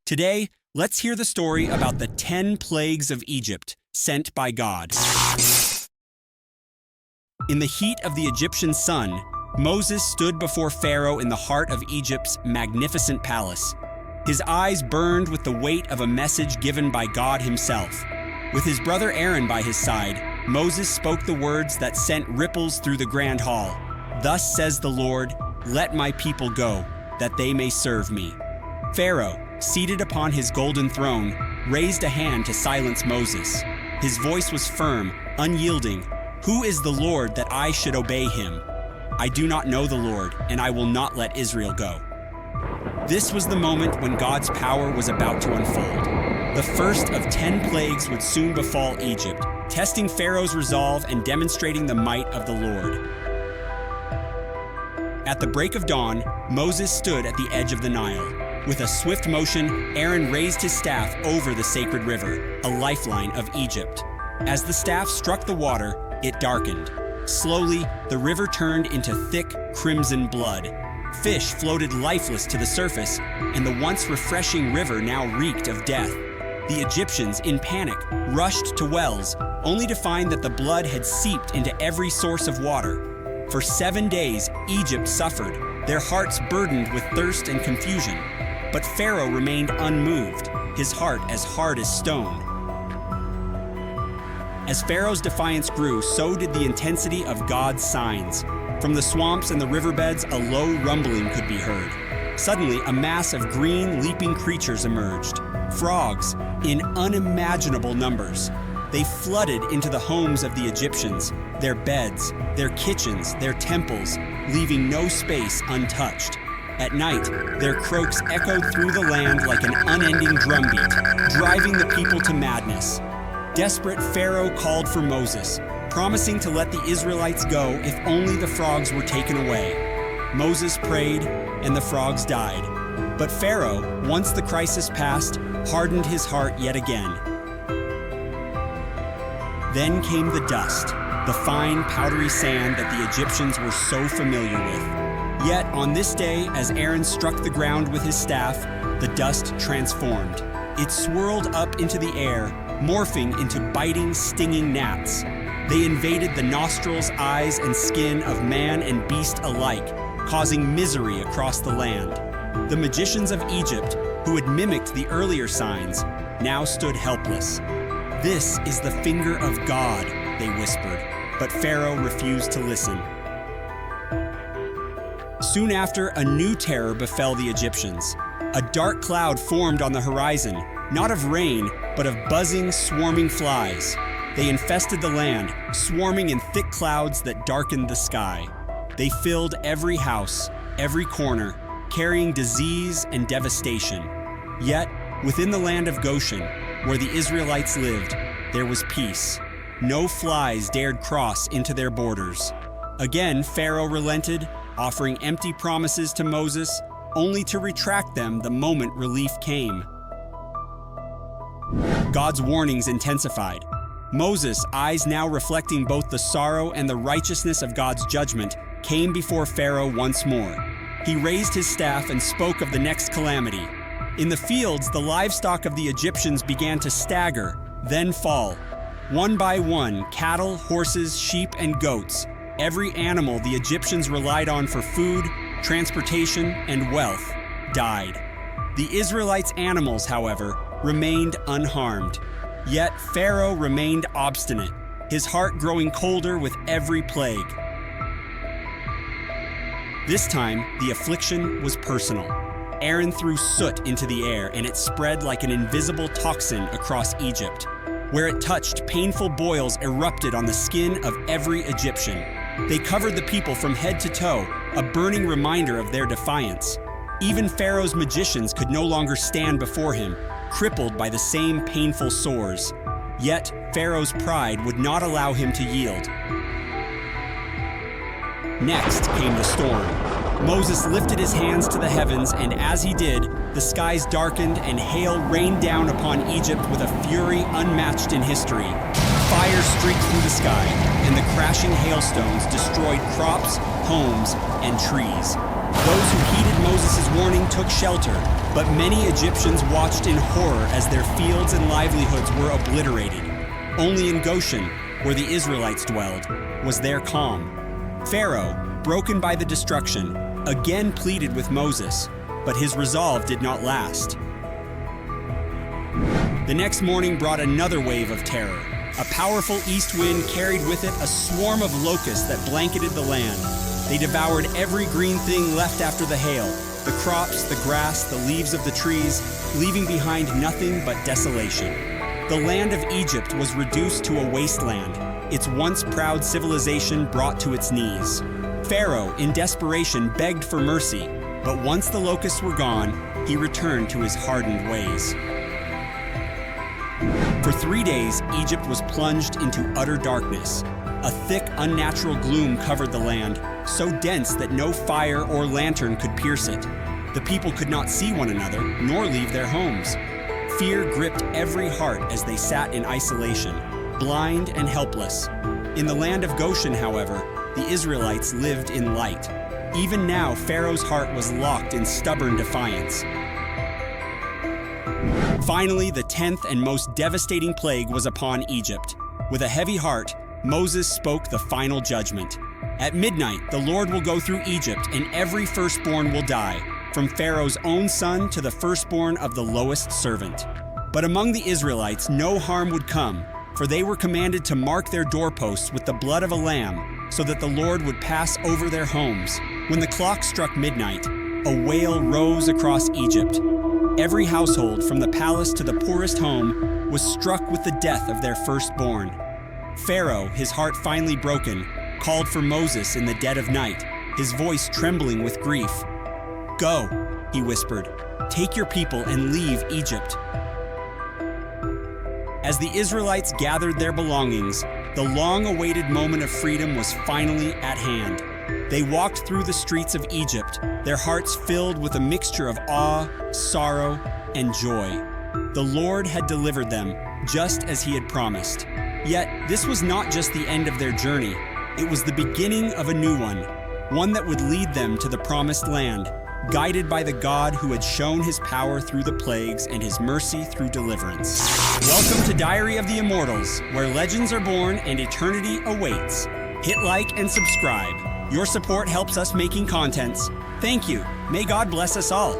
Today, let's hear the story about the 10 plagues of Egypt sent by God. In the heat of the Egyptian sun, Moses stood before Pharaoh in the heart of Egypt's magnificent palace. His eyes burned with the weight of a message given by God himself. With his brother Aaron by his side, Moses spoke the words that sent ripples through the grand hall. "Thus says the Lord, let my people go, that they may serve me." Pharaoh, seated upon his golden throne, raised a hand to silence Moses. His voice was firm, unyielding. "Who is the Lord that I should obey him? I do not know the Lord, and I will not let Israel go." This was the moment when God's power was about to unfold. The first of 10 plagues would soon befall Egypt, testing Pharaoh's resolve and demonstrating the might of the Lord. At the break of dawn, Moses stood at the edge of the Nile. With a swift motion, Aaron raised his staff over the sacred river, a lifeline of Egypt. As the staff struck the water, it darkened. Slowly, the river turned into thick, crimson blood. Fish floated lifeless to the surface, and the once refreshing river now reeked of death. The Egyptians, in panic, rushed to wells, only to find that the blood had seeped into every source of water. For 7 days, Egypt suffered, their hearts burdened with thirst and confusion. But Pharaoh remained unmoved, his heart as hard as stone. As Pharaoh's defiance grew, so did the intensity of God's signs. From the swamps and the riverbeds, a low rumbling could be heard. Suddenly, a mass of green, leaping creatures emerged. Frogs, in unimaginable numbers. They flooded into the homes of the Egyptians, their beds, their kitchens, their temples, leaving no space untouched. At night, their croaks echoed through the land like an unending drumbeat, driving the people to madness. Desperate, Pharaoh called for Moses, promising to let the Israelites go if only the frogs were taken away. Moses prayed, and the frogs died. But Pharaoh, once the crisis passed, hardened his heart yet again. Then came the dust, the fine, powdery sand that the Egyptians were so familiar with. Yet on this day, as Aaron struck the ground with his staff, the dust transformed. It swirled up into the air, morphing into biting, stinging gnats. They invaded the nostrils, eyes, and skin of man and beast alike, causing misery across the land. The magicians of Egypt, who had mimicked the earlier signs, now stood helpless. "This is the finger of God," they whispered, but Pharaoh refused to listen. Soon after, a new terror befell the Egyptians. A dark cloud formed on the horizon, not of rain, but of buzzing, swarming flies. They infested the land, swarming in thick clouds that darkened the sky. They filled every house, every corner, carrying disease and devastation. Yet, within the land of Goshen, where the Israelites lived, there was peace. No flies dared cross into their borders. Again, Pharaoh relented, offering empty promises to Moses, only to retract them the moment relief came. God's warnings intensified. Moses, eyes now reflecting both the sorrow and the righteousness of God's judgment, came before Pharaoh once more. He raised his staff and spoke of the next calamity. In the fields, the livestock of the Egyptians began to stagger, then fall. One by one, cattle, horses, sheep, and goats, every animal the Egyptians relied on for food, transportation, and wealth, died. The Israelites' animals, however, remained unharmed. Yet Pharaoh remained obstinate, his heart growing colder with every plague. This time, the affliction was personal. Aaron threw soot into the air, and it spread like an invisible toxin across Egypt. Where it touched, painful boils erupted on the skin of every Egyptian. They covered the people from head to toe, a burning reminder of their defiance. Even Pharaoh's magicians could no longer stand before him, crippled by the same painful sores. Yet, Pharaoh's pride would not allow him to yield. Next came the storm. Moses lifted his hands to the heavens, and as he did, the skies darkened and hail rained down upon Egypt with a fury unmatched in history. Fire streaked through the sky, and the crashing hailstones destroyed crops, homes, and trees. Those who heeded Moses' warning took shelter, but many Egyptians watched in horror as their fields and livelihoods were obliterated. Only in Goshen, where the Israelites dwelled, was there calm. Pharaoh, broken by the destruction, again pleaded with Moses, but his resolve did not last. The next morning brought another wave of terror. A powerful east wind carried with it a swarm of locusts that blanketed the land. They devoured every green thing left after the hail, the crops, the grass, the leaves of the trees, leaving behind nothing but desolation. The land of Egypt was reduced to a wasteland, its once proud civilization brought to its knees. Pharaoh, in desperation, begged for mercy, but once the locusts were gone, he returned to his hardened ways. For 3 days, Egypt was plunged into utter darkness. A thick, unnatural gloom covered the land, so dense that no fire or lantern could pierce it. The people could not see one another, nor leave their homes. Fear gripped every heart as they sat in isolation, blind and helpless. In the land of Goshen, however, the Israelites lived in light. Even now, Pharaoh's heart was locked in stubborn defiance. Finally, the 10th and most devastating plague was upon Egypt. With a heavy heart, Moses spoke the final judgment. At midnight, the Lord will go through Egypt, and every firstborn will die, from Pharaoh's own son to the firstborn of the lowest servant. But among the Israelites, no harm would come, for they were commanded to mark their doorposts with the blood of a lamb, so that the Lord would pass over their homes. When the clock struck midnight, a wail rose across Egypt. Every household, from the palace to the poorest home, was struck with the death of their firstborn. Pharaoh, his heart finally broken, called for Moses in the dead of night, his voice trembling with grief. "Go," he whispered, "take your people and leave Egypt." As the Israelites gathered their belongings, the long-awaited moment of freedom was finally at hand. They walked through the streets of Egypt, their hearts filled with a mixture of awe, sorrow, and joy. The Lord had delivered them, just as he had promised. Yet, this was not just the end of their journey. It was the beginning of a new one that would lead them to the promised land, guided by the God who had shown his power through the plagues and his mercy through deliverance. Welcome to Diary of the Immortals, where legends are born and eternity awaits. Hit like and subscribe. Your support helps us making contents. Thank you. May God bless us all.